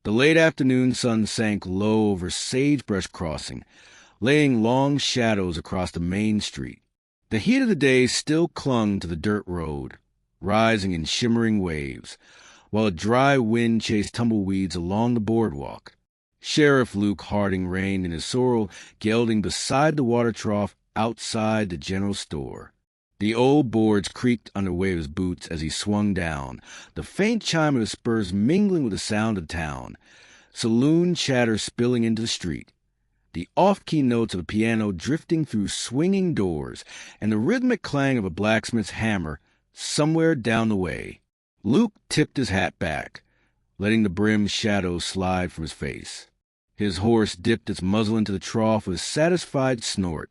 The late afternoon sun sank low over Sagebrush Crossing, laying long shadows across the main street. The heat of the day still clung to the dirt road, rising in shimmering waves, while a dry wind chased tumbleweeds along the boardwalk. Sheriff Luke Harding reined in his sorrel, gelding beside the water trough outside the general store. The old boards creaked under the weight of his boots as he swung down, the faint chime of his spurs mingling with the sound of town, saloon chatter spilling into the street, the off-key notes of a piano drifting through swinging doors, and the rhythmic clang of a blacksmith's hammer somewhere down the way. Luke tipped his hat back, letting the brim's shadow slide from his face. His horse dipped its muzzle into the trough with a satisfied snort,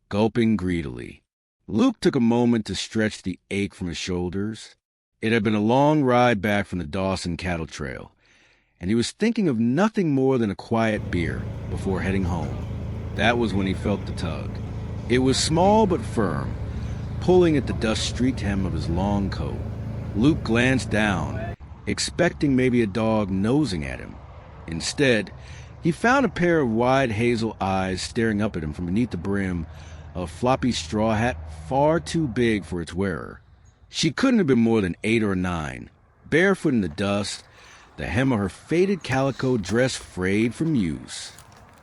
gulping greedily. Luke took a moment to stretch the ache from his shoulders. It had been a long ride back from the Dawson cattle trail, and he was thinking of nothing more than a quiet beer before heading home. That was when he felt the tug. It was small but firm, pulling at the dust-streaked hem of his long coat. Luke glanced down, expecting maybe a dog nosing at him. Instead, he found a pair of wide hazel eyes staring up at him from beneath the brim of a floppy straw hat far too big for its wearer. She couldn't have been more than 8 or 9, barefoot in the dust, the hem of her faded calico dress frayed from use.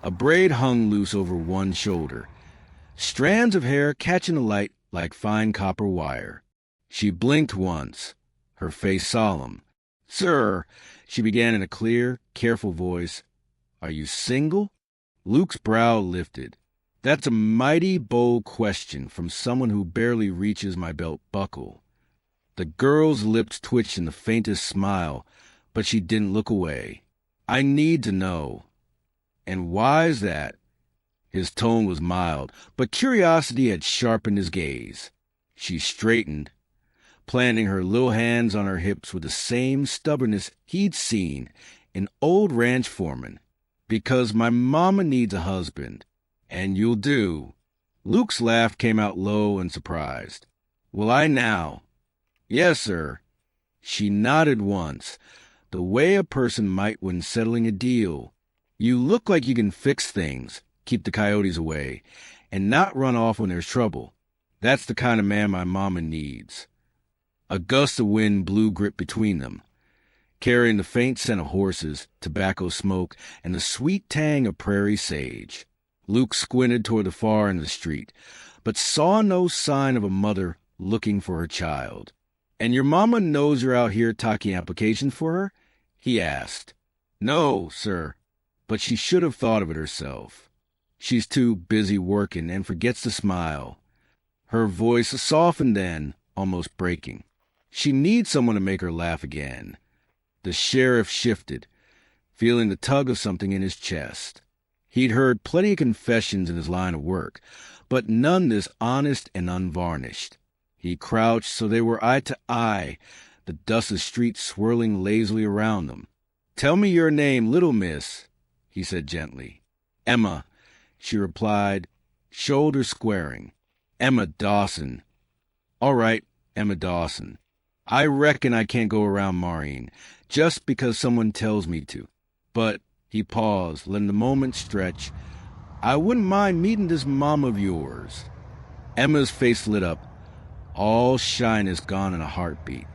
A braid hung loose over one shoulder, strands of hair catching the light like fine copper wire. She blinked once, her face solemn. "Sir," she began in a clear, careful voice, "are you single?" Luke's brow lifted. "That's a mighty bold question from someone who barely reaches my belt buckle." The girl's lips twitched in the faintest smile, but she didn't look away. "I need to know." "And why is that?" His tone was mild, but curiosity had sharpened his gaze. She straightened, planting her little hands on her hips with the same stubbornness he'd seen in old ranch foremen. "Because my mama needs a husband. And you'll do." Luke's laugh came out low and surprised. "Will I now?" "Yes, sir." She nodded once, the way a person might when settling a deal. "You look like you can fix things, keep the coyotes away, and not run off when there's trouble. That's the kind of man my mama needs." A gust of wind blew grip between them, carrying the faint scent of horses, tobacco smoke, and the sweet tang of prairie sage. Luke squinted toward the far end of the street, but saw no sign of a mother looking for her child. "And your mama knows you're out here talking applications for her?" he asked. "No, sir, but she should have thought of it herself. She's too busy working and forgets to smile." Her voice softened then, almost breaking. "She needs someone to make her laugh again." The sheriff shifted, feeling the tug of something in his chest. He'd heard plenty of confessions in his line of work, but none this honest and unvarnished. He crouched so they were eye to eye, the dust of the street swirling lazily around them. "Tell me your name, little miss," he said gently. "Emma," she replied, shoulders squaring. "Emma Dawson." "All right, Emma Dawson. I reckon I can't go around Maureen, just because someone tells me to. But," he paused, letting the moment stretch, "I wouldn't mind meeting this mom of yours." Emma's face lit up, all shyness gone in a heartbeat.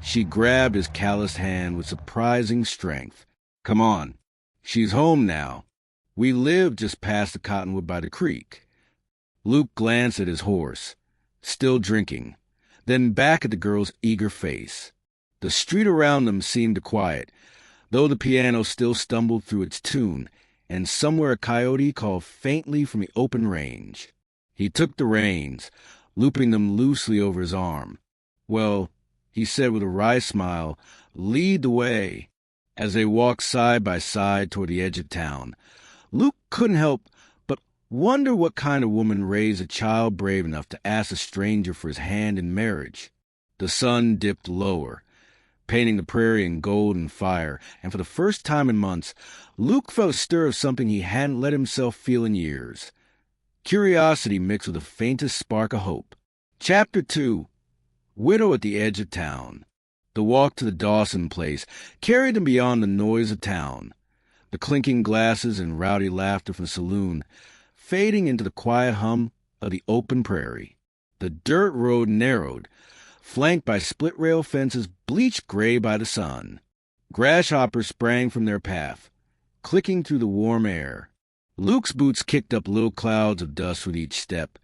She grabbed his calloused hand with surprising strength. "Come on. She's home now. We live just past the cottonwood by the creek." Luke glanced at his horse, still drinking, then back at the girl's eager face. The street around them seemed to quiet, though the piano still stumbled through its tune, and somewhere a coyote called faintly from the open range. He took the reins, looping them loosely over his arm. "Well," he said with a wry smile, "lead the way." As they walked side by side toward the edge of town, Luke couldn't help but wonder what kind of woman raised a child brave enough to ask a stranger for his hand in marriage. The sun dipped lower, painting the prairie in gold and fire, and for the first time in months, Luke felt a stir of something he hadn't let himself feel in years. Curiosity mixed with the faintest spark of hope. Chapter 2. Widow at the Edge of Town. The walk to the Dawson place carried them beyond the noise of town, the clinking glasses and rowdy laughter from the saloon, fading into the quiet hum of the open prairie. The dirt road narrowed, flanked by split-rail fences bleached gray by the sun. Grasshoppers sprang from their path, clicking through the warm air. Luke's boots kicked up little clouds of dust with each step,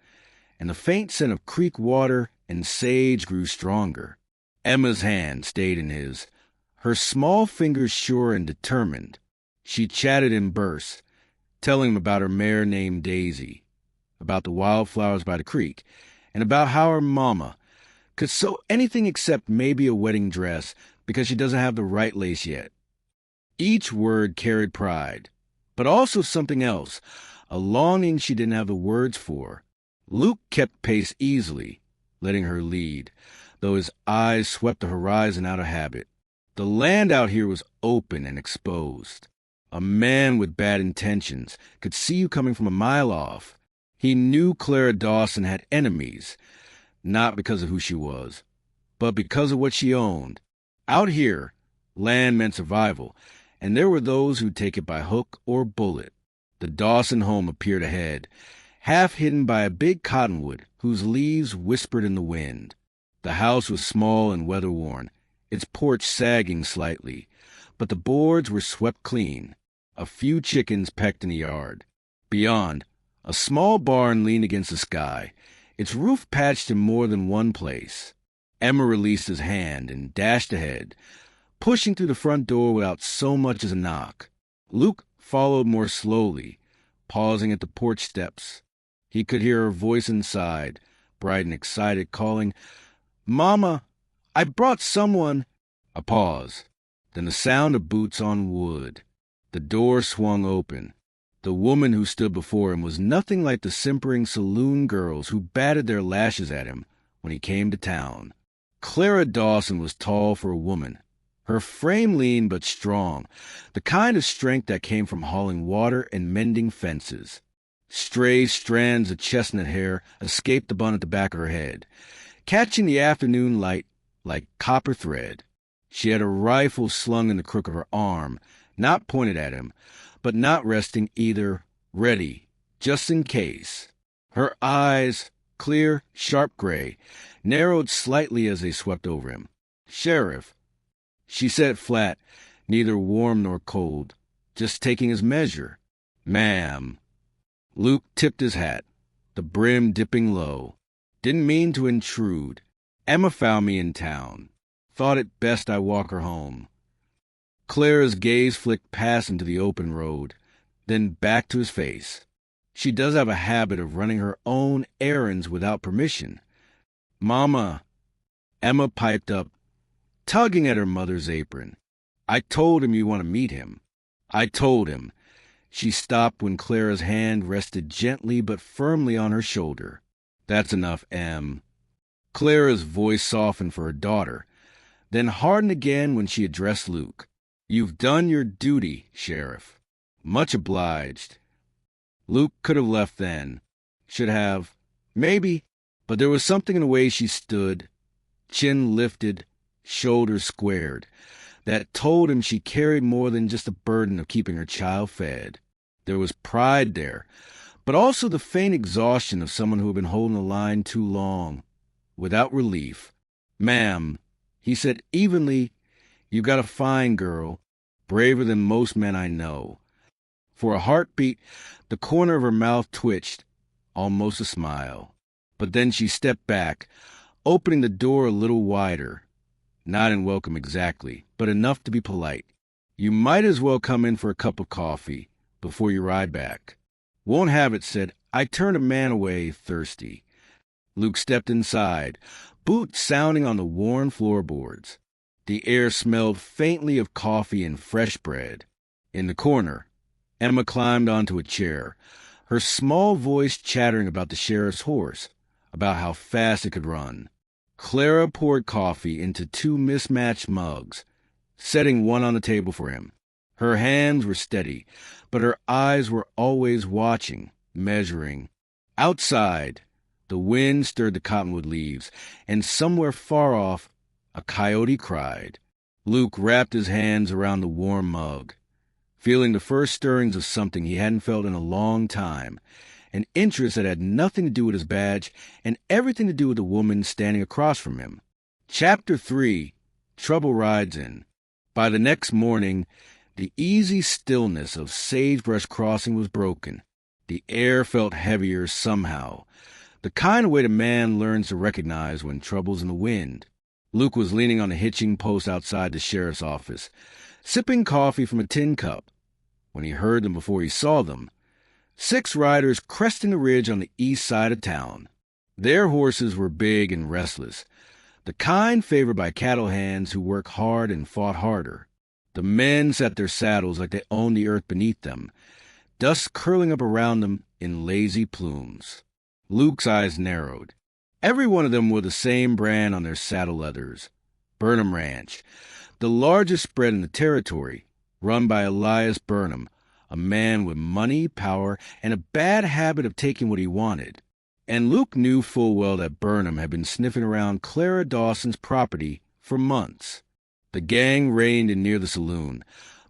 and the faint scent of creek water and sage grew stronger. Emma's hand stayed in his, her small fingers sure and determined. She chatted in bursts, telling him about her mare named Daisy, about the wildflowers by the creek, and about how her mama could sew anything except maybe a wedding dress because she doesn't have the right lace yet. Each word carried pride, but also something else, a longing she didn't have the words for. Luke kept pace easily, letting her lead, though his eyes swept the horizon out of habit. The land out here was open and exposed. A man with bad intentions could see you coming from a mile off. He knew Clara Dawson had enemies, not because of who she was, but because of what she owned. Out here, land meant survival, and there were those who'd take it by hook or bullet. The Dawson home appeared ahead, half hidden by a big cottonwood whose leaves whispered in the wind. The house was small and weather-worn, its porch sagging slightly, but the boards were swept clean. A few chickens pecked in the yard. Beyond, a small barn leaned against the sky, its roof patched in more than one place. Emma released his hand and dashed ahead, pushing through the front door without so much as a knock. Luke followed more slowly, pausing at the porch steps. He could hear her voice inside, bright and excited, calling, "Mama, I brought someone." A pause, then the sound of boots on wood. The door swung open. The woman who stood before him was nothing like the simpering saloon girls who batted their lashes at him when he came to town. Clara Dawson was tall for a woman, her frame lean but strong, the kind of strength that came from hauling water and mending fences. Stray strands of chestnut hair escaped the bun at the back of her head, catching the afternoon light like copper thread. She had a rifle slung in the crook of her arm, not pointed at him, but not resting either, ready, just in case. Her eyes, clear, sharp gray, narrowed slightly as they swept over him. "Sheriff," she said flat, neither warm nor cold, just taking his measure. "Ma'am." Luke tipped his hat, the brim dipping low. "Didn't mean to intrude. Emma found me in town. Thought it best I walk her home." Clara's gaze flicked past him to the open road, then back to his face. "She does have a habit of running her own errands without permission." "Mama," Emma piped up, tugging at her mother's apron. "I told him you want to meet him." "I told him." She stopped when Clara's hand rested gently but firmly on her shoulder. "That's enough, Em." Clara's voice softened for her daughter, then hardened again when she addressed Luke. "You've done your duty, Sheriff. Much obliged." Luke could have left then. Should have. Maybe. But there was something in the way she stood, chin lifted, shoulders squared, that told him she carried more than just the burden of keeping her child fed. There was pride there, but also the faint exhaustion of someone who had been holding the line too long, without relief. "Ma'am," he said evenly, "you've got a fine girl, braver than most men I know." For a heartbeat, the corner of her mouth twitched, almost a smile. But then she stepped back, opening the door a little wider. Not in welcome exactly, but enough to be polite. "You might as well come in for a cup of coffee before you ride back." "Won't have it," said. "I turned a man away thirsty." Luke stepped inside, boots sounding on the worn floorboards. The air smelled faintly of coffee and fresh bread. In the corner, Emma climbed onto a chair, her small voice chattering about the sheriff's horse, about how fast it could run. Clara poured coffee into 2 mismatched mugs, setting one on the table for him. Her hands were steady, but her eyes were always watching, measuring. Outside, the wind stirred the cottonwood leaves, and somewhere far off, A coyote cried. Luke wrapped his hands around the warm mug, feeling the first stirrings of something he hadn't felt in a long time, an interest that had nothing to do with his badge and everything to do with the woman standing across from him. Chapter 3, Trouble Rides In. By the next morning, the easy stillness of Sagebrush Crossing was broken. The air felt heavier somehow, the kind of way a man learns to recognize when trouble's in the wind. Luke was leaning on a hitching post outside the sheriff's office, sipping coffee from a tin cup, when he heard them before he saw them. 6 riders cresting the ridge on the east side of town. Their horses were big and restless, the kind favored by cattle hands who work hard and fought harder. The men sat their saddles like they owned the earth beneath them, dust curling up around them in lazy plumes. Luke's eyes narrowed. Every one of them wore the same brand on their saddle leathers. Burnham Ranch, the largest spread in the territory, run by Elias Burnham, a man with money, power, and a bad habit of taking what he wanted. And Luke knew full well that Burnham had been sniffing around Clara Dawson's property for months. The gang reined in near the saloon,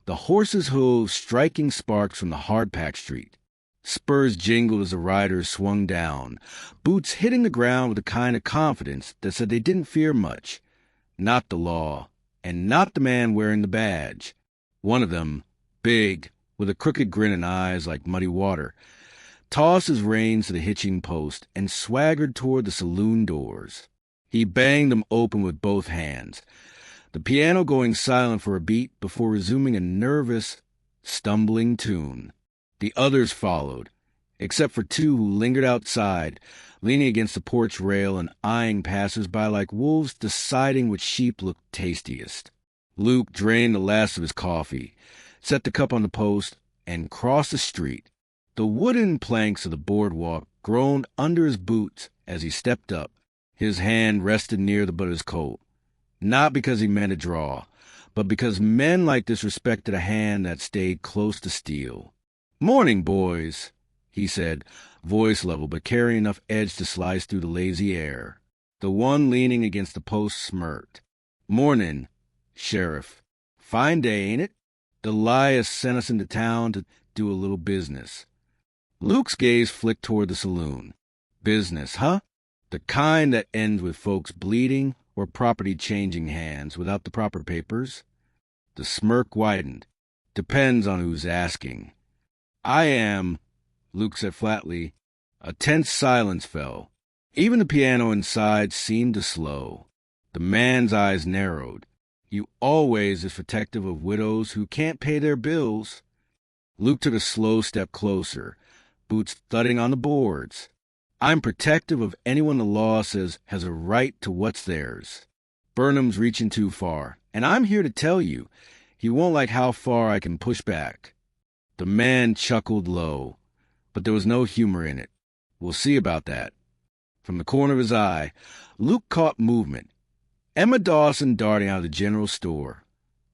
the horses' hooves striking sparks from the hard-packed street. Spurs jingled as the riders swung down, boots hitting the ground with a kind of confidence that said they didn't fear much. Not the law, and not the man wearing the badge. One of them, big, with a crooked grin and eyes like muddy water, tossed his reins to the hitching post and swaggered toward the saloon doors. He banged them open with both hands, the piano going silent for a beat before resuming a nervous, stumbling tune. The others followed, except for 2 who lingered outside, leaning against the porch rail and eyeing passers-by like wolves deciding which sheep looked tastiest. Luke drained the last of his coffee, set the cup on the post, and crossed the street. The wooden planks of the boardwalk groaned under his boots as he stepped up. His hand rested near the butt of his coat, not because he meant to draw, but because men like this respected a hand that stayed close to steel. "Morning, boys," he said, voice level but carrying enough edge to slice through the lazy air. The one leaning against the post smirked. "Morning, Sheriff. Fine day, ain't it? Elias sent us into town to do a little business." Luke's gaze flicked toward the saloon. "Business, huh? The kind that ends with folks bleeding or property changing hands without the proper papers?" The smirk widened. "Depends on who's asking." "I am," Luke said flatly. A tense silence fell. Even the piano inside seemed to slow. The man's eyes narrowed. "You always is protective of widows who can't pay their bills." Luke took a slow step closer, boots thudding on the boards. "I'm protective of anyone the law says has a right to what's theirs. Burnham's reaching too far, and I'm here to tell you, he won't like how far I can push back." The man chuckled low, but there was no humor in it. "We'll see about that." From the corner of his eye, Luke caught movement. Emma Dawson darting out of the general store,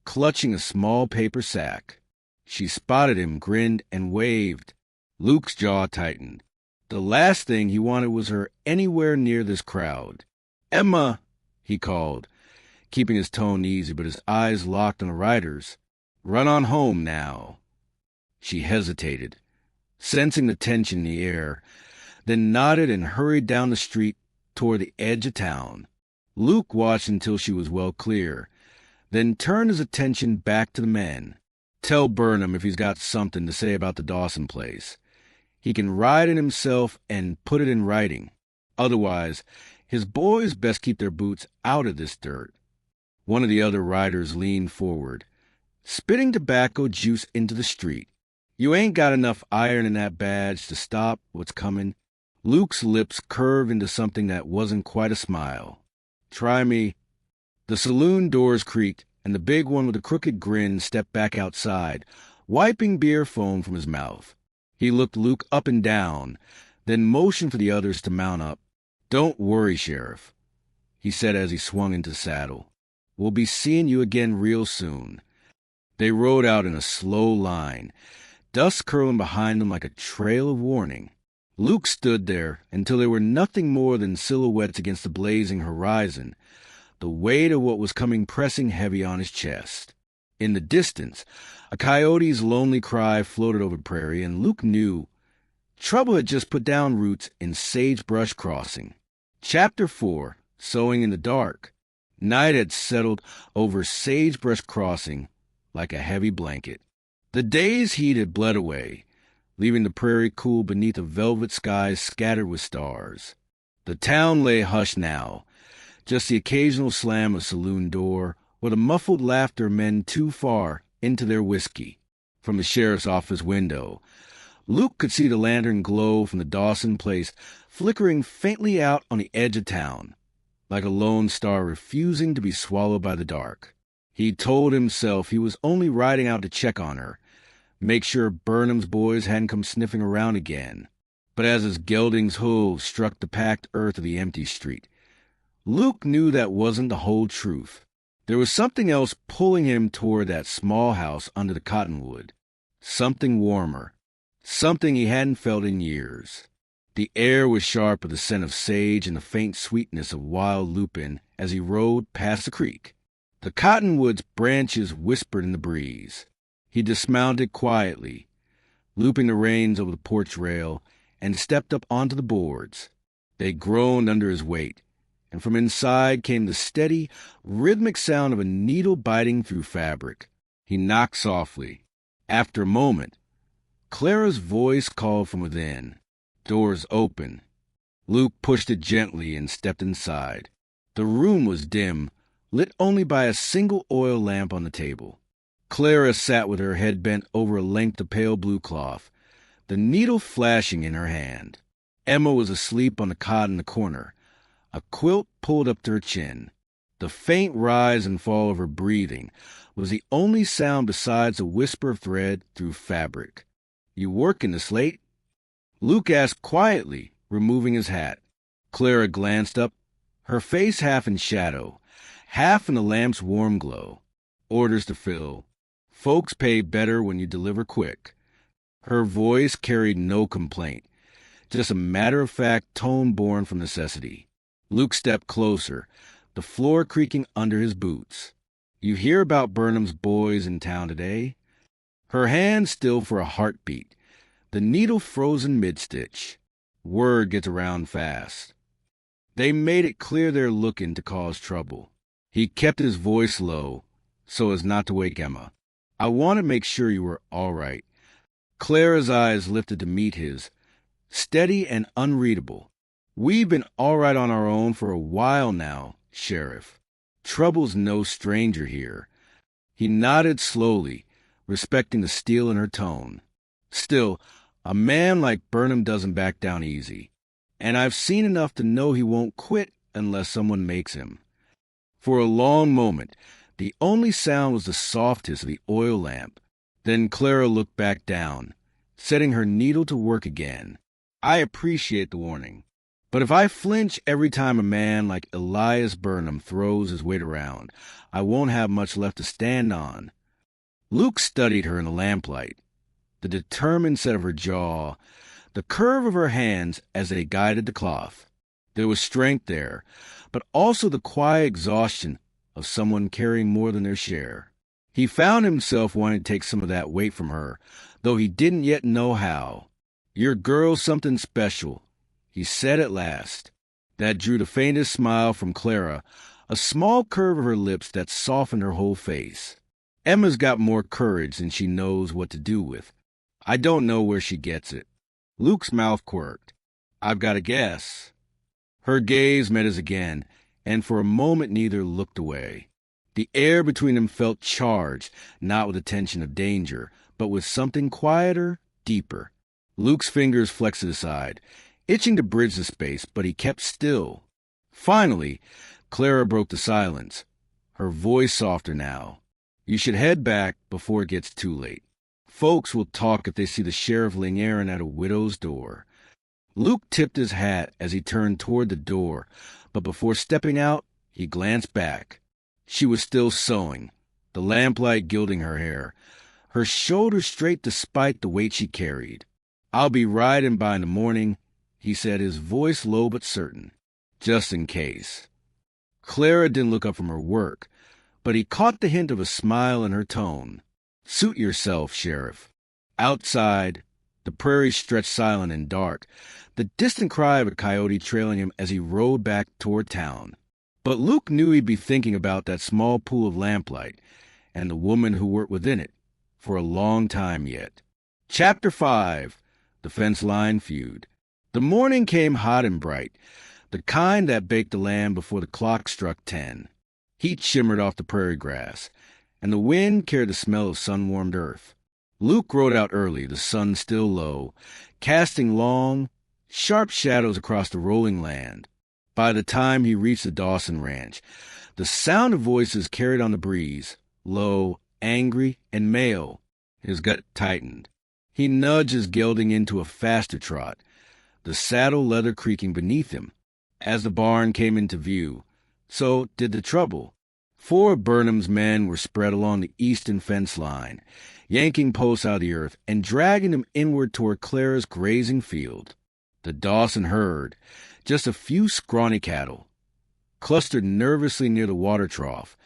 clutching a small paper sack. She spotted him, grinned, and waved. Luke's jaw tightened. The last thing he wanted was her anywhere near this crowd. "Emma," he called, keeping his tone easy, but his eyes locked on the riders. "Run on home now." She hesitated, sensing the tension in the air, then nodded and hurried down the street toward the edge of town. Luke watched until she was well clear, then turned his attention back to the men. "Tell Burnham if he's got something to say about the Dawson place. He can ride it himself and put it in writing. Otherwise, his boys best keep their boots out of this dirt." One of the other riders leaned forward, spitting tobacco juice into the street. "You ain't got enough iron in that badge to stop what's coming." Luke's lips curved into something that wasn't quite a smile. "Try me." The saloon doors creaked, and the big one with the crooked grin stepped back outside, wiping beer foam from his mouth. He looked Luke up and down, then motioned for the others to mount up. "Don't worry, Sheriff," he said as he swung into the saddle. "We'll be seeing you again real soon." They rode out in a slow line, dust curling behind them like a trail of warning. Luke stood there until there were nothing more than silhouettes against the blazing horizon, the weight of what was coming pressing heavy on his chest. In the distance, a coyote's lonely cry floated over Prairie, and Luke knew trouble had just put down roots in Sagebrush Crossing. Chapter 4, Sewing in the Dark. Night had settled over Sagebrush Crossing like a heavy blanket. The day's heat had bled away, leaving the prairie cool beneath a velvet sky scattered with stars. The town lay hushed now, just the occasional slam of a saloon door or the muffled laughter of men too far into their whiskey. From the sheriff's office window, Luke could see the lantern glow from the Dawson place flickering faintly out on the edge of town, like a lone star refusing to be swallowed by the dark. He told himself he was only riding out to check on her, make sure Burnham's boys hadn't come sniffing around again. But as his gelding's hooves struck the packed earth of the empty street, Luke knew that wasn't the whole truth. There was something else pulling him toward that small house under the cottonwood. Something warmer. Something he hadn't felt in years. The air was sharp with the scent of sage and the faint sweetness of wild lupin as he rode past the creek. The cottonwood's branches whispered in the breeze. He dismounted quietly, looping the reins over the porch rail, and stepped up onto the boards. They groaned under his weight, and from inside came the steady, rhythmic sound of a needle biting through fabric. He knocked softly. After a moment, Clara's voice called from within. Doors open. Luke pushed it gently and stepped inside. The room was dim, lit only by a single oil lamp on the table. Clara sat with her head bent over a length of pale blue cloth, the needle flashing in her hand. Emma was asleep on the cot in the corner, a quilt pulled up to her chin. The faint rise and fall of her breathing was the only sound besides a whisper of thread through fabric. "You working this late?" Luke asked quietly, removing his hat. Clara glanced up, her face half in shadow, half in the lamp's warm glow. "Orders to fill. Folks pay better when you deliver quick." Her voice carried no complaint, just a matter-of-fact tone born from necessity. Luke stepped closer, the floor creaking under his boots. "You hear about Burnham's boys in town today?" Her hand still for a heartbeat, the needle frozen mid-stitch. "Word gets around fast. They made it clear they're looking to cause trouble." He kept his voice low, so as not to wake Emma. "I want to make sure you were all right." Clara's eyes lifted to meet his, steady and unreadable. "We've been all right on our own for a while now, Sheriff. Trouble's no stranger here." He nodded slowly, respecting the steel in her tone. "Still, a man like Burnham doesn't back down easy, and I've seen enough to know he won't quit unless someone makes him." For a long moment, the only sound was the soft hiss of the oil lamp. Then Clara looked back down, setting her needle to work again. "I appreciate the warning, but if I flinch every time a man like Elias Burnham throws his weight around, I won't have much left to stand on." Luke studied her in the lamplight, the determined set of her jaw, the curve of her hands as they guided the cloth. There was strength there, but also the quiet exhaustion of someone carrying more than their share. He found himself wanting to take some of that weight from her, though he didn't yet know how. "Your girl's something special," he said at last. That drew the faintest smile from Clara, a small curve of her lips that softened her whole face. "Emma's got more courage than she knows what to do with. I don't know where she gets it." Luke's mouth quirked. "I've got a guess." Her gaze met his again, and for a moment neither looked away. The air between them felt charged, not with the tension of danger, but with something quieter, deeper. Luke's fingers flexed aside, itching to bridge the space, but he kept still. Finally, Clara broke the silence, her voice softer now. "You should head back before it gets too late. Folks will talk if they see the sheriff laying errand at a widow's door." Luke tipped his hat as he turned toward the door, but before stepping out, he glanced back. She was still sewing, the lamplight gilding her hair, her shoulders straight despite the weight she carried. "I'll be riding by in the morning," he said, his voice low but certain. "Just in case." Clara didn't look up from her work, but he caught the hint of a smile in her tone. "Suit yourself, Sheriff." Outside, the prairie stretched silent and dark, the distant cry of a coyote trailing him as he rode back toward town. But Luke knew he'd be thinking about that small pool of lamplight and the woman who worked within it for a long time yet. Chapter 5. The Fence Line Feud. The morning came hot and bright, the kind that baked the land before the clock struck 10. Heat shimmered off the prairie grass, and the wind carried the smell of sun-warmed earth. Luke rode out early, the sun still low, casting long, sharp shadows across the rolling land. By the time he reached the Dawson Ranch, the sound of voices carried on the breeze, low, angry, and male. His gut tightened. He nudged his gelding into a faster trot, the saddle leather creaking beneath him. As the barn came into view, so did the trouble. 4 of Burnham's men were spread along the eastern fence line, yanking posts out of the earth and dragging them inward toward Clara's grazing field. The Dawson herd, just a few scrawny cattle, clustered nervously near the water trough,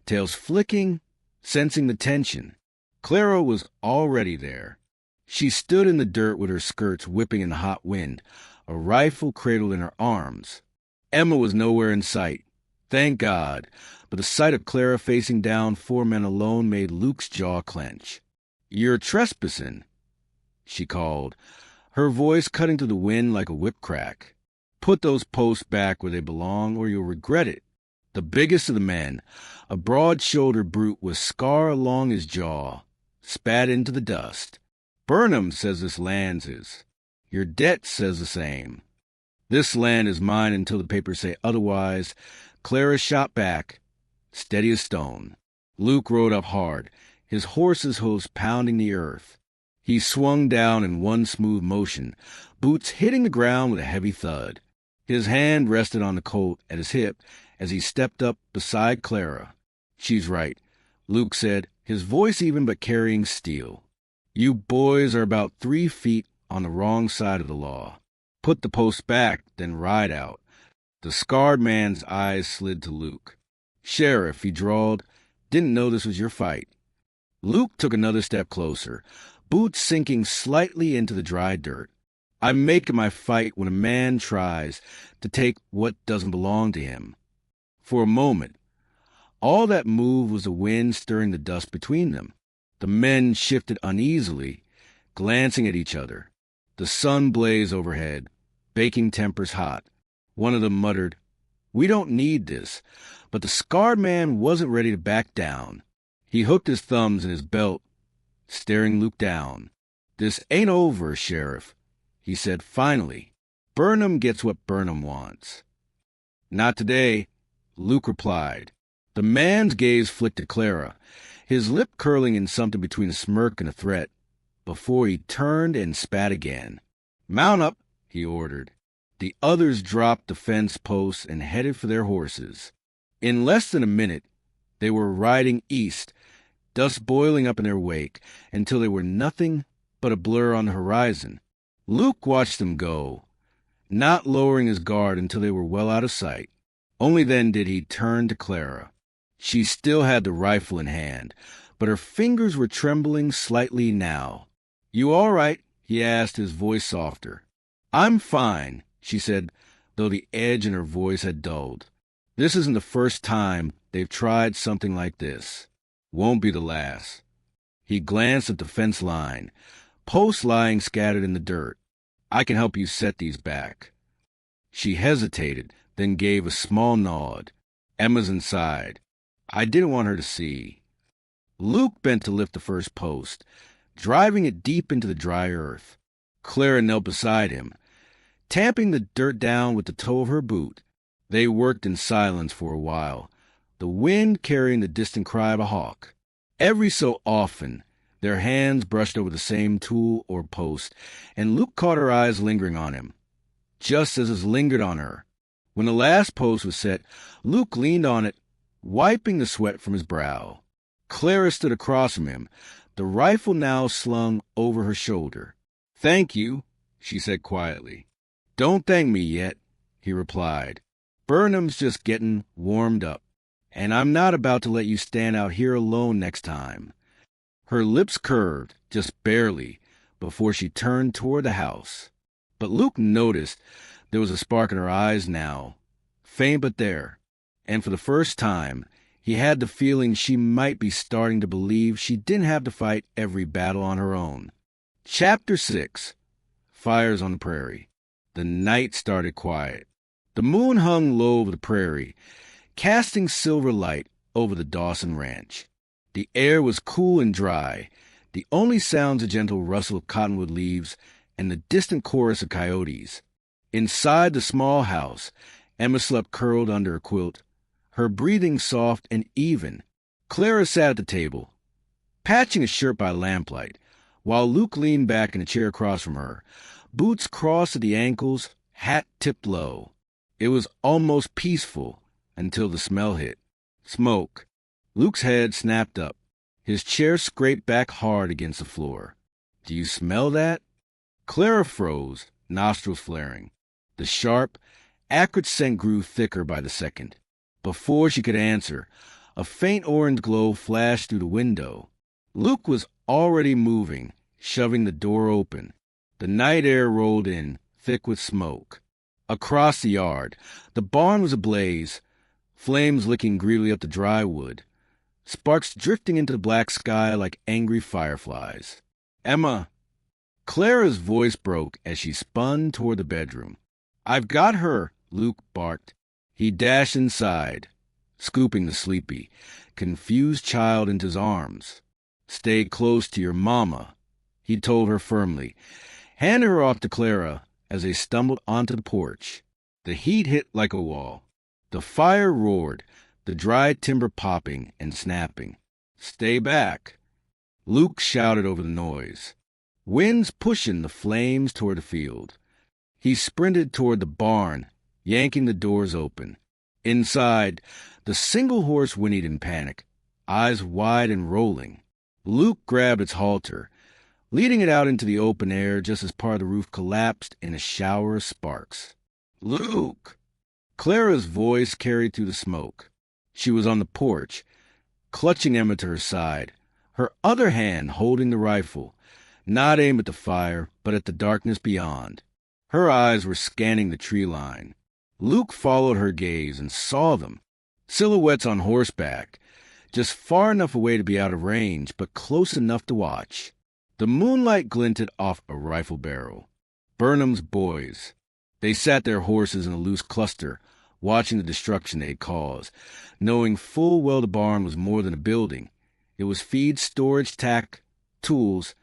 tails flicking, sensing the tension. Clara was already there. She stood in the dirt with her skirts whipping in the hot wind, a rifle cradled in her arms. Emma was nowhere in sight. Thank God, but the sight of Clara facing down 4 men alone made Luke's jaw clench. "You're trespassing," she called, her voice cutting through the wind like a whip crack. "Put those posts back where they belong, or you'll regret it." The biggest of the men, a broad-shouldered brute with scar along his jaw, spat into the dust. "Burnham says this land's his. Your debt says the same." "This land is mine until the papers say otherwise." Clara shot back, steady as stone. Luke rode up hard, his horse's hoofs pounding the earth. He swung down in one smooth motion, boots hitting the ground with a heavy thud. His hand rested on the colt at his hip as he stepped up beside Clara. "She's right," Luke said, his voice even but carrying steel. "You boys are about 3 feet on the wrong side of the law. Put the posts back, then ride out." The scarred man's eyes slid to Luke. "Sheriff," he drawled, "didn't know this was your fight." Luke took another step closer, boots sinking slightly into the dry dirt. "I'm making my fight when a man tries to take what doesn't belong to him." For a moment, all that moved was the wind stirring the dust between them. The men shifted uneasily, glancing at each other. The sun blazed overhead, baking tempers hot. One of them muttered, "We don't need this," but the scarred man wasn't ready to back down. He hooked his thumbs in his belt, staring Luke down. "This ain't over, Sheriff," he said finally. "Burnham gets what Burnham wants." "Not today," Luke replied. The man's gaze flicked to Clara, his lip curling in something between a smirk and a threat, before he turned and spat again. "Mount up," he ordered. The others dropped the fence posts and headed for their horses. In less than a minute, they were riding east, dust boiling up in their wake, until they were nothing but a blur on the horizon. Luke watched them go, not lowering his guard until they were well out of sight. Only then did he turn to Clara. She still had the rifle in hand, but her fingers were trembling slightly now. "You all right?" he asked, his voice softer. "I'm fine," she said, though the edge in her voice had dulled. "This isn't the first time they've tried something like this. Won't be the last." He glanced at the fence line, posts lying scattered in the dirt. "I can help you set these back." She hesitated, then gave a small nod. "Emma's inside. I didn't want her to see." Luke bent to lift the first post, driving it deep into the dry earth. Clara knelt beside him, tamping the dirt down with the toe of her boot. They worked in silence for a while, the wind carrying the distant cry of a hawk. Every so often, their hands brushed over the same tool or post, and Luke caught her eyes lingering on him, just as his lingered on her. When the last post was set, Luke leaned on it, wiping the sweat from his brow. Clara stood across from him, the rifle now slung over her shoulder. "Thank you," she said quietly. "Don't thank me yet," he replied. Burnham's just getting warmed up, and I'm not about to let you stand out here alone next time." Her lips curved, just barely, before she turned toward the house. But Luke noticed there was a spark in her eyes now, faint but there, and for the first time, he had the feeling she might be starting to believe she didn't have to fight every battle on her own. Chapter 6. Fires on the Prairie. The night started quiet. The moon hung low over the prairie, casting silver light over the Dawson Ranch. The air was cool and dry, the only sounds a gentle rustle of cottonwood leaves and the distant chorus of coyotes. Inside the small house, Emma slept curled under a quilt, her breathing soft and even. Clara sat at the table, patching a shirt by lamplight, while Luke leaned back in a chair across from her, boots crossed at the ankles, hat tipped low. It was almost peaceful until the smell hit. Smoke. Luke's head snapped up. His chair scraped back hard against the floor. "Do you smell that?" Clara froze, nostrils flaring. The sharp, acrid scent grew thicker by the second. Before she could answer, a faint orange glow flashed through the window. Luke was already moving, shoving the door open. The night air rolled in, thick with smoke. Across the yard, the barn was ablaze, flames licking greedily up the dry wood, sparks drifting into the black sky like angry fireflies. "Emma!" Clara's voice broke as she spun toward the bedroom. "I've got her," Luke barked. He dashed inside, scooping the sleepy, confused child into his arms. "Stay close to your mama," he told her firmly, handing her off to Clara as they stumbled onto the porch. The heat hit like a wall. The fire roared, the dry timber popping and snapping. "Stay back," Luke shouted over the noise. Winds pushing the flames toward the field. He sprinted toward the barn, yanking the doors open. Inside, the single horse whinnied in panic, eyes wide and rolling. Luke grabbed its halter, leading it out into the open air just as part of the roof collapsed in a shower of sparks. "Luke!" Clara's voice carried through the smoke. She was on the porch, clutching Emma to her side, her other hand holding the rifle, not aimed at the fire, but at the darkness beyond. Her eyes were scanning the tree line. Luke followed her gaze and saw them, silhouettes on horseback, just far enough away to be out of range, but close enough to watch. The moonlight glinted off a rifle barrel. Burnham's boys. They sat their horses in a loose cluster, watching the destruction they had caused, knowing full well the barn was more than a building. It was feed, storage, tack, tools,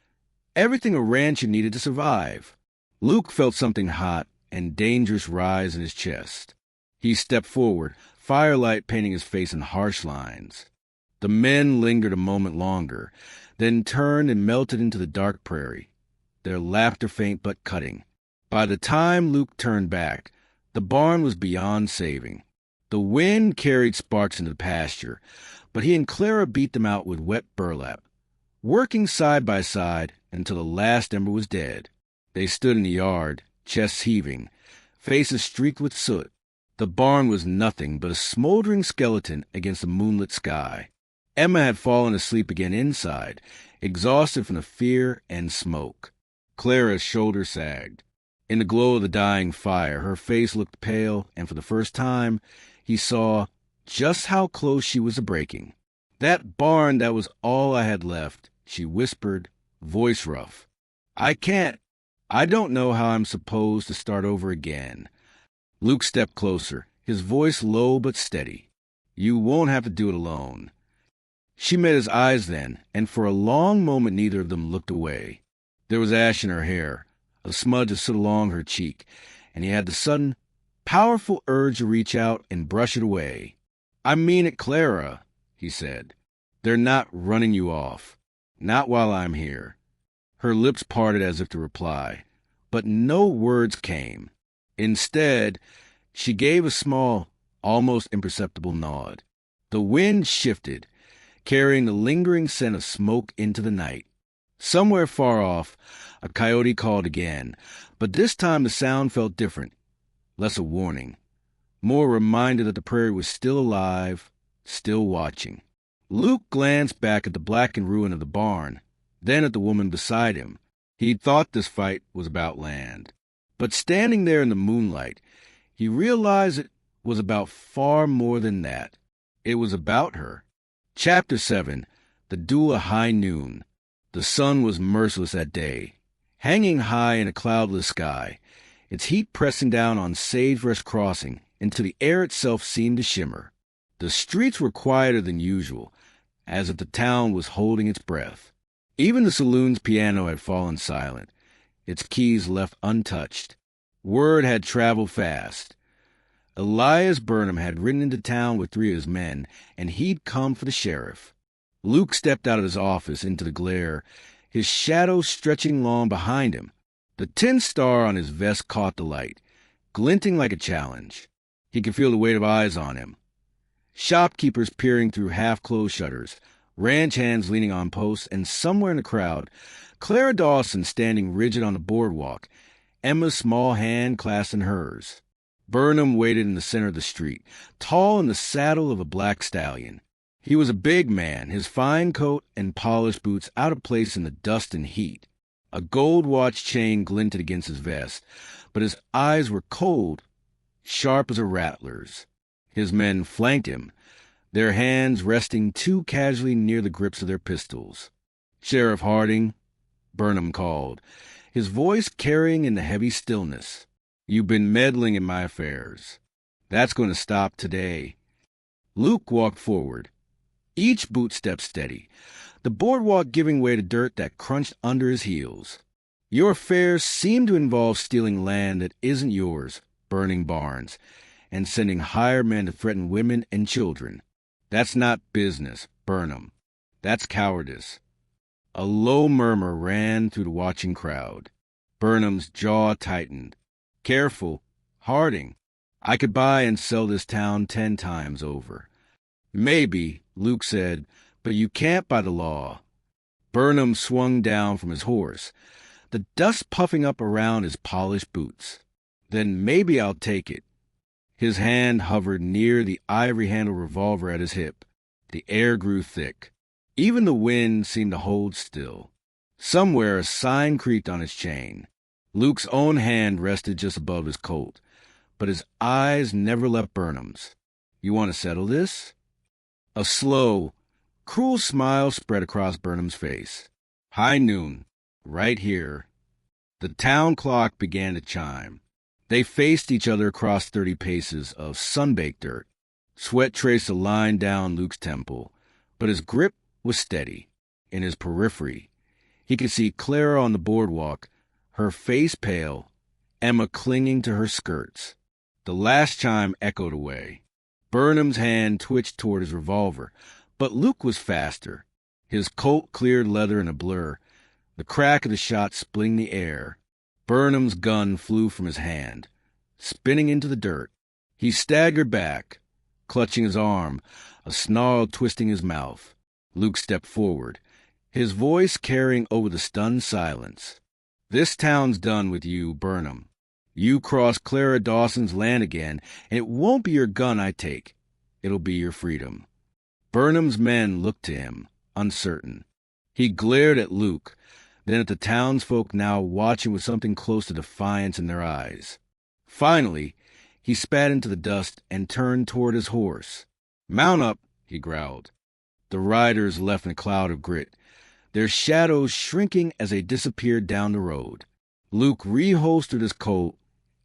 everything a rancher needed to survive. Luke felt something hot and dangerous rise in his chest. He stepped forward, firelight painting his face in harsh lines. The men lingered a moment longer, then turned and melted into the dark prairie, their laughter faint but cutting. By the time Luke turned back, the barn was beyond saving. The wind carried sparks into the pasture, but he and Clara beat them out with wet burlap, working side by side until the last ember was dead. They stood in the yard, chests heaving, faces streaked with soot. The barn was nothing but a smoldering skeleton against the moonlit sky. Emma had fallen asleep again inside, exhausted from the fear and smoke. Clara's shoulders sagged. In the glow of the dying fire, her face looked pale, and for the first time, he saw just how close she was to breaking. "That barn, that was all I had left," she whispered, voice rough. "I can't. I don't know how I'm supposed to start over again." Luke stepped closer, his voice low but steady. "You won't have to do it alone." She met his eyes then, and for a long moment neither of them looked away. There was ash in her hair, a smudge of soot along her cheek, and he had the sudden, powerful urge to reach out and brush it away. "I mean it, Clara," he said. "They're not running you off. Not while I'm here." Her lips parted as if to reply, but no words came. Instead, she gave a small, almost imperceptible nod. The wind shifted, carrying the lingering scent of smoke into the night. Somewhere far off, a coyote called again, but this time the sound felt different, less a warning. more a reminder that the prairie was still alive, still watching. Luke glanced back at the blackened ruin of the barn, then at the woman beside him. He'd thought this fight was about land. But standing there in the moonlight, he realized it was about far more than that. It was about her. Chapter 7, The Duel at High Noon. The sun was merciless that day, hanging high in a cloudless sky, its heat pressing down on Sagebrush Crossing until the air itself seemed to shimmer. The streets were quieter than usual, as if the town was holding its breath. Even the saloon's piano had fallen silent, its keys left untouched. Word had traveled fast. Elias Burnham had ridden into town with 3 of his men, and he'd come for the sheriff. Luke stepped out of his office into the glare, his shadow stretching long behind him. The tin star on his vest caught the light, glinting like a challenge. He could feel the weight of eyes on him. Shopkeepers peering through half-closed shutters, ranch hands leaning on posts, and somewhere in the crowd, Clara Dawson standing rigid on the boardwalk, Emma's small hand clasped in hers. Burnham waited in the center of the street, tall in the saddle of a black stallion. He was a big man, his fine coat and polished boots out of place in the dust and heat. A gold watch chain glinted against his vest, but his eyes were cold, sharp as a rattler's. His men flanked him, their hands resting too casually near the grips of their pistols. "Sheriff Harding," Burnham called, his voice carrying in the heavy stillness. "You've been meddling in my affairs. That's going to stop today." Luke walked forward, each boot step steady, the boardwalk giving way to dirt that crunched under his heels. "Your affairs seem to involve stealing land that isn't yours, burning barns, and sending hired men to threaten women and children. That's not business, Burnham. That's cowardice." A low murmur ran through the watching crowd. Burnham's jaw tightened. "Careful, Harding. I could buy and sell this town 10 times over." "Maybe," Luke said, "but you can't by the law." Burnham swung down from his horse, the dust puffing up around his polished boots. "Then maybe I'll take it." His hand hovered near the ivory-handled revolver at his hip. The air grew thick. Even the wind seemed to hold still. Somewhere a sign creaked on his chain. Luke's own hand rested just above his colt, but his eyes never left Burnham's. "You want to settle this?" A slow, cruel smile spread across Burnham's face. "High noon, right here." The town clock began to chime. They faced each other across 30 paces of sun-baked dirt. Sweat traced a line down Luke's temple, but his grip was steady. In his periphery, he could see Clara on the boardwalk, her face pale, Emma clinging to her skirts. The last chime echoed away. Burnham's hand twitched toward his revolver, but Luke was faster. His colt cleared leather in a blur, the crack of the shot splitting the air. Burnham's gun flew from his hand, spinning into the dirt. He staggered back, clutching his arm, a snarl twisting his mouth. Luke stepped forward, his voice carrying over the stunned silence. "This town's done with you, Burnham. You cross Clara Dawson's land again, and it won't be your gun I take. It'll be your freedom." Burnham's men looked to him, uncertain. He glared at Luke, then at the townsfolk now watching with something close to defiance in their eyes. Finally, he spat into the dust and turned toward his horse. "Mount up," he growled. The riders left in a cloud of grit, their shadows shrinking as they disappeared down the road. Luke reholstered his colt,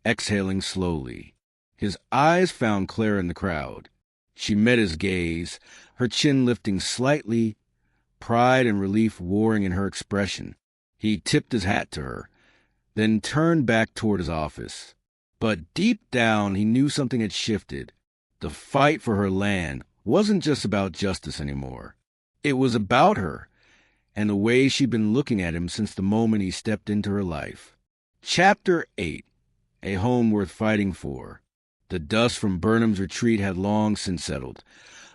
exhaling slowly. His eyes found Clara in the crowd. She met his gaze, her chin lifting slightly, pride and relief warring in her expression. He tipped his hat to her, then turned back toward his office. But deep down he knew something had shifted. The fight for her land wasn't just about justice anymore. It was about her, and the way she'd been looking at him since the moment he stepped into her life. Chapter 8. A Home Worth Fighting For. The dust from Burnham's retreat had long since settled,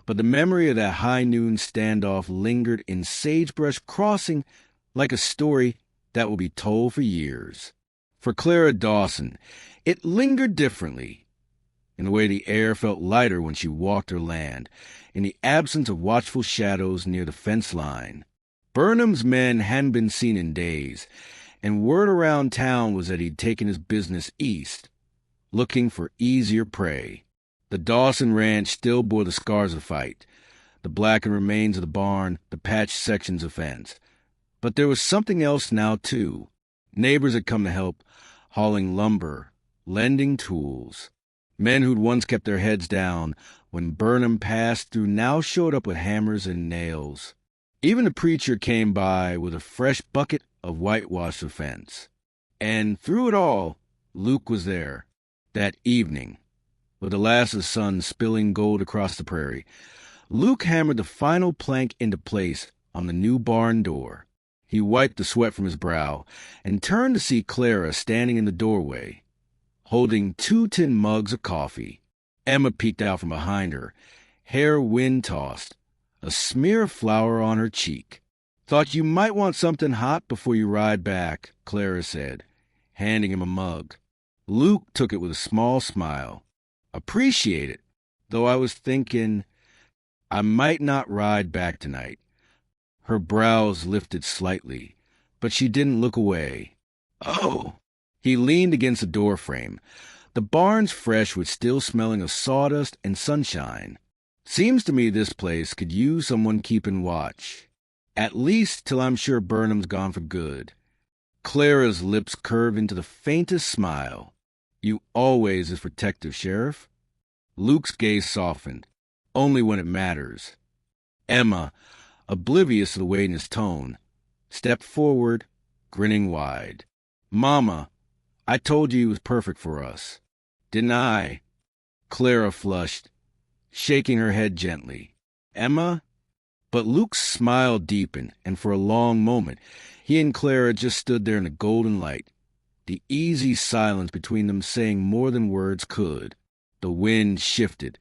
but the memory of that high noon standoff lingered in Sagebrush Crossing like a story that will be told for years. For Clara Dawson, it lingered differently. in the way the air felt lighter when she walked her land, in the absence of watchful shadows near the fence line. Burnham's men hadn't been seen in days, and word around town was that he'd taken his business east, looking for easier prey. The Dawson Ranch still bore the scars of fight, the blackened remains of the barn, the patched sections of fence. But there was something else now, too. Neighbors had come to help, hauling lumber, lending tools. Men who'd once kept their heads down when Burnham passed through now showed up with hammers and nails. Even the preacher came by with a fresh bucket of whitewash of fence. And through it all, Luke was there. That evening, with the last of the sun spilling gold across the prairie, Luke hammered the final plank into place on the new barn door. He wiped the sweat from his brow and turned to see Clara standing in the doorway, holding 2 tin mugs of coffee. Emma peeked out from behind her, hair wind-tossed, a smear of flour on her cheek. "Thought you might want something hot before you ride back," Clara said, handing him a mug. Luke took it with a small smile. "Appreciate it, though I was thinking I might not ride back tonight." Her brows lifted slightly, but she didn't look away. "Oh!" He leaned against the doorframe. The barn's fresh with still smelling of sawdust and sunshine. "Seems to me this place could use someone keeping watch. At least till I'm sure Burnham's gone for good." Clara's lips curved into the faintest smile. "You always is protective, Sheriff." Luke's gaze softened. "Only when it matters." Emma, oblivious to the weight in his tone, stepped forward, grinning wide. "Mama, I told you he was perfect for us. Didn't I?" Clara flushed, shaking her head gently. "Emma?" But Luke's smile deepened, and for a long moment he and Clara just stood there in the golden light, the easy silence between them saying more than words could. The wind shifted,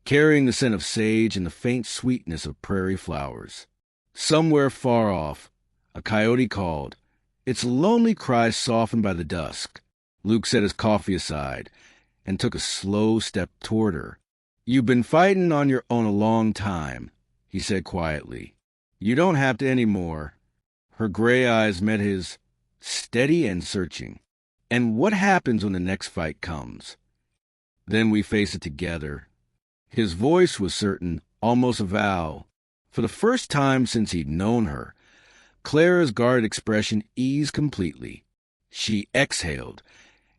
carrying the scent of sage and the faint sweetness of prairie flowers. Somewhere far off, a coyote called, its lonely cry softened by the dusk. Luke set his coffee aside and took a slow step toward her. "You've been fighting on your own a long time," he said quietly. "You don't have to any more." Her gray eyes met his, steady and searching. "And what happens when the next fight comes?" "Then we face it together." His voice was certain, almost a vow. For the first time since he'd known her, Clara's guarded expression eased completely. She exhaled,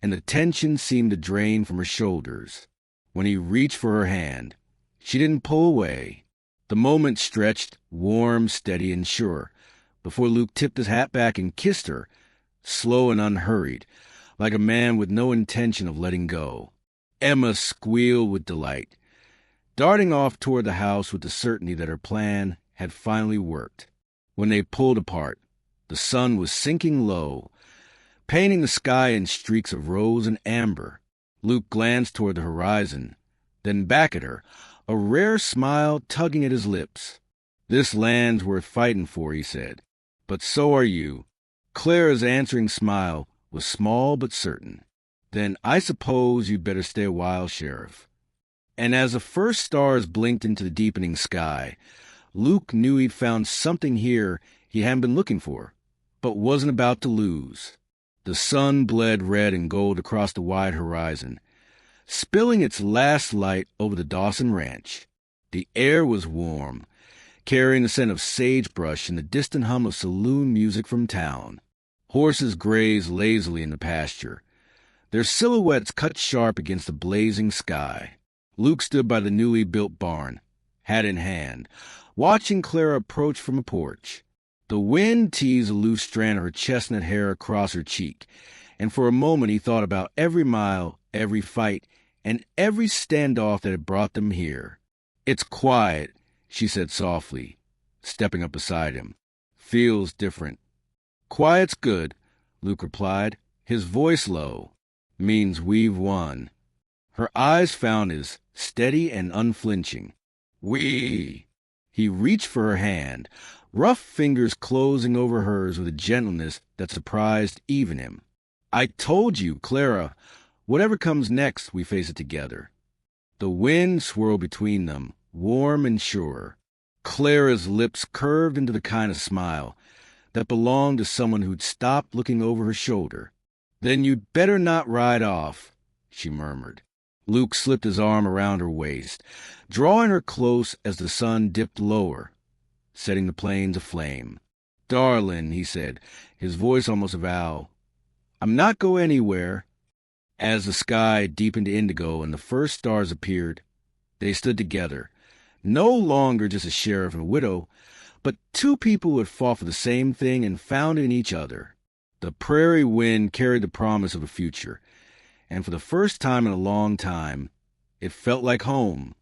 and the tension seemed to drain from her shoulders. When he reached for her hand, she didn't pull away. The moment stretched, warm, steady, and sure, before Luke tipped his hat back and kissed her, slow and unhurried, like a man with no intention of letting go. Emma squealed with delight, darting off toward the house with the certainty that her plan had finally worked. When they pulled apart, the sun was sinking low, painting the sky in streaks of rose and amber. Luke glanced toward the horizon, then back at her, a rare smile tugging at his lips. "This land's worth fighting for," he said. "But so are you." Clara's answering smile was small but certain. "Then I suppose you'd better stay a while, Sheriff." And as the first stars blinked into the deepening sky, Luke knew he'd found something here he hadn't been looking for, but wasn't about to lose. The sun bled red and gold across the wide horizon, spilling its last light over the Dawson Ranch. The air was warm, carrying the scent of sagebrush and the distant hum of saloon music from town. Horses grazed lazily in the pasture, their silhouettes cut sharp against the blazing sky. Luke stood by the newly built barn, hat in hand, watching Clara approach from a porch. The wind teased a loose strand of her chestnut hair across her cheek, and for a moment he thought about every mile, every fight, and every standoff that had brought them here. "It's quiet," she said softly, stepping up beside him. "Feels different." "Quiet's good," Luke replied, his voice low. "Means we've won." Her eyes found his, steady and unflinching. "We." He reached for her hand, rough fingers closing over hers with a gentleness that surprised even him. "I told you, Clara, whatever comes next, we face it together." The wind swirled between them, warm and sure. Clara's lips curved into the kind of smile that belonged to someone who'd stopped looking over her shoulder. "Then you'd better not ride off," she murmured. Luke slipped his arm around her waist, drawing her close as the sun dipped lower, setting the plains aflame. "Darling," he said, his voice almost a vow, "I'm not go anywhere." As the sky deepened to indigo and the first stars appeared, they stood together, no longer just a sheriff and a widow, but two people who had fought for the same thing and found it in each other. The prairie wind carried the promise of a future, and for the first time in a long time, it felt like home.